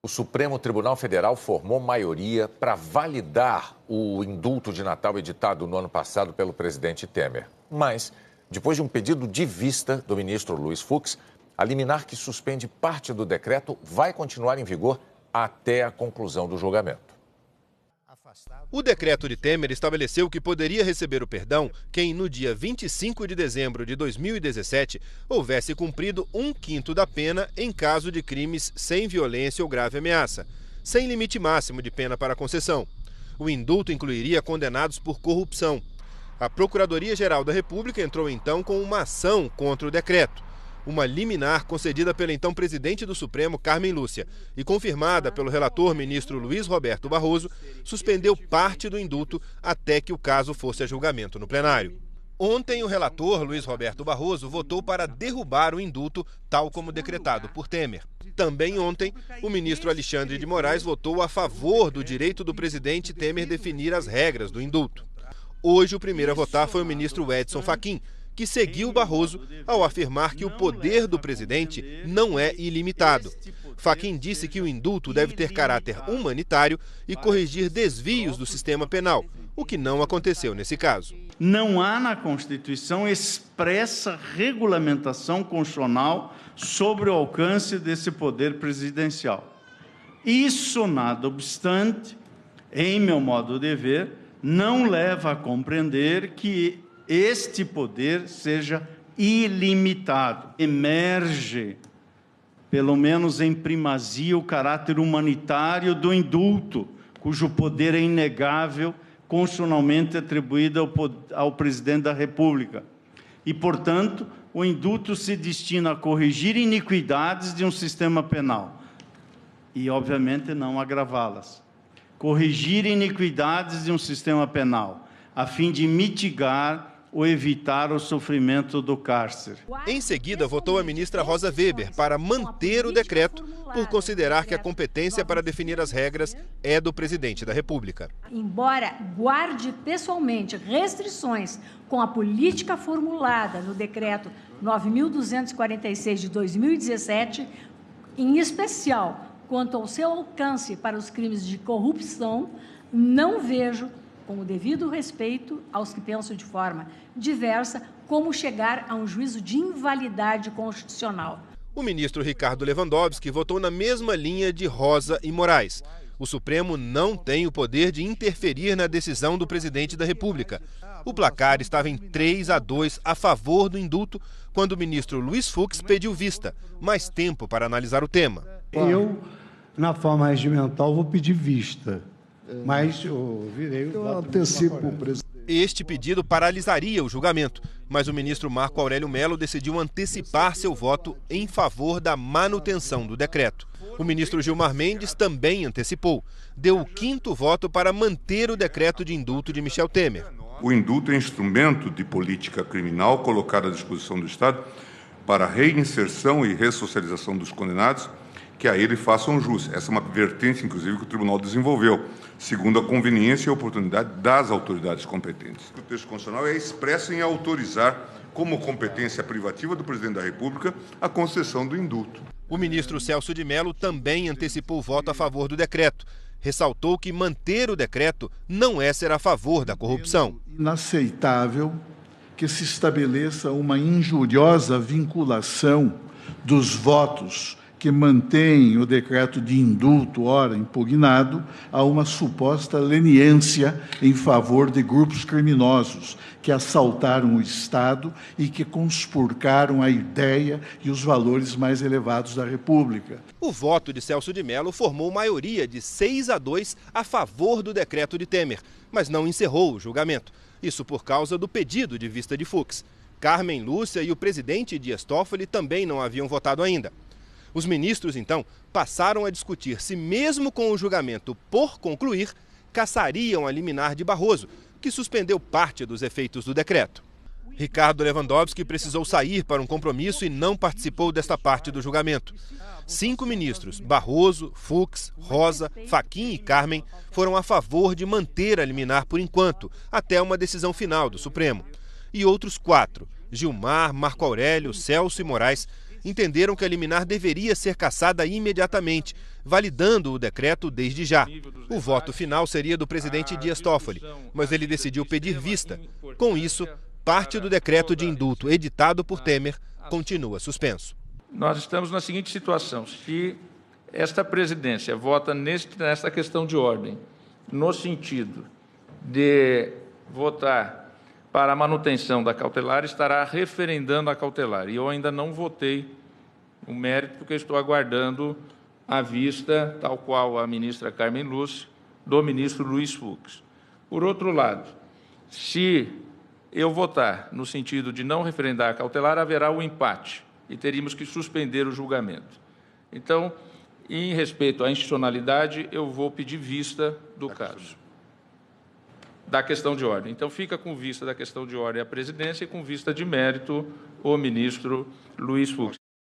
O Supremo Tribunal Federal formou maioria para validar o indulto de Natal editado no ano passado pelo presidente Temer. Mas, depois de um pedido de vista do ministro Luiz Fux, a liminar que suspende parte do decreto vai continuar em vigor até a conclusão do julgamento. O decreto de Temer estabeleceu que poderia receber o perdão quem, no dia 25 de dezembro de 2017, houvesse cumprido 1/5 da pena em caso de crimes sem violência ou grave ameaça, sem limite máximo de pena para concessão. O indulto incluiria condenados por corrupção. A Procuradoria-Geral da República entrou então com uma ação contra o decreto. Uma liminar concedida pela então presidente do Supremo, Carmen Lúcia, e confirmada pelo relator ministro Luiz Roberto Barroso, suspendeu parte do indulto até que o caso fosse a julgamento no plenário. Ontem, o relator Luiz Roberto Barroso votou para derrubar o indulto, tal como decretado por Temer. Também ontem, o ministro Alexandre de Moraes votou a favor do direito do presidente Temer definir as regras do indulto. Hoje, o primeiro a votar foi o ministro Edson Fachin, que seguiu Barroso ao afirmar que o poder do presidente não é ilimitado. Fachin disse que o indulto deve ter caráter humanitário e corrigir desvios do sistema penal, o que não aconteceu nesse caso. Não há na Constituição expressa regulamentação constitucional sobre o alcance desse poder presidencial. Isso, nada obstante, em meu modo de ver, não leva a compreender que este poder seja ilimitado. Emerge, pelo menos em primazia, o caráter humanitário do indulto, cujo poder é inegável, constitucionalmente atribuído ao presidente da República. E, portanto, o indulto se destina a corrigir iniquidades de um sistema penal e, obviamente, não agravá-las. Corrigir iniquidades de um sistema penal, a fim de mitigar ou evitar o sofrimento do cárcere. Em seguida, votou a ministra Rosa Weber para manter o decreto, por considerar que a competência para definir as regras é do presidente da República. Embora guarde pessoalmente restrições com a política formulada no decreto 9.246 de 2017, em especial quanto ao seu alcance para os crimes de corrupção, não vejo, com o devido respeito aos que pensam de forma diversa, como chegar a um juízo de invalidade constitucional. O ministro Ricardo Lewandowski votou na mesma linha de Rosa e Moraes. O Supremo não tem o poder de interferir na decisão do presidente da República. O placar estava em 3-2 a favor do indulto, quando o ministro Luiz Fux pediu vista, mais tempo para analisar o tema. Eu, na forma regimental, vou pedir vista. Mas eu antecipo o presidente. Este pedido paralisaria o julgamento, mas o ministro Marco Aurélio Mello decidiu antecipar seu voto em favor da manutenção do decreto. O ministro Gilmar Mendes também antecipou. Deu o 5º voto para manter o decreto de indulto de Michel Temer. O indulto é instrumento de política criminal colocado à disposição do Estado para a reinserção e ressocialização dos condenados que a ele façam jus. Essa é uma vertente, inclusive, que o Tribunal desenvolveu, segundo a conveniência e a oportunidade das autoridades competentes. O texto constitucional é expresso em autorizar, como competência privativa do presidente da República, a concessão do indulto. O ministro Celso de Mello também antecipou o voto a favor do decreto. Ressaltou que manter o decreto não é ser a favor da corrupção. Inaceitável que se estabeleça uma injuriosa vinculação dos votos que mantém o decreto de indulto, ora impugnado, a uma suposta leniência em favor de grupos criminosos que assaltaram o Estado e que conspurcaram a ideia e os valores mais elevados da República. O voto de Celso de Mello formou maioria de 6-2 a favor do decreto de Temer, mas não encerrou o julgamento. Isso por causa do pedido de vista de Fux. Carmen Lúcia e o presidente Dias Toffoli também não haviam votado ainda. Os ministros, então, passaram a discutir se, mesmo com o julgamento por concluir, cassariam a liminar de Barroso, que suspendeu parte dos efeitos do decreto. Ricardo Lewandowski precisou sair para um compromisso e não participou desta parte do julgamento. 5 ministros, Barroso, Fux, Rosa, Fachin e Carmen, foram a favor de manter a liminar por enquanto, até uma decisão final do Supremo. E outros 4, Gilmar, Marco Aurélio, Celso e Moraes, entenderam que a liminar deveria ser cassada imediatamente, validando o decreto desde já. O voto final seria do presidente Dias Toffoli, mas ele decidiu pedir vista. Com isso, parte do decreto de indulto editado por Temer continua suspenso. Nós estamos na seguinte situação: se esta presidência vota nesta questão de ordem, no sentido de votar para a manutenção da cautelar, estará referendando a cautelar. E eu ainda não votei o mérito, porque estou aguardando a vista, tal qual a ministra Carmen Lúcia, do ministro Luiz Fux. Por outro lado, se eu votar no sentido de não referendar a cautelar, haverá o empate e teríamos que suspender o julgamento. Então, em respeito à institucionalidade, eu vou pedir vista do caso, da questão de ordem. Então, fica com vista da questão de ordem a presidência e com vista de mérito o ministro Luiz Fux.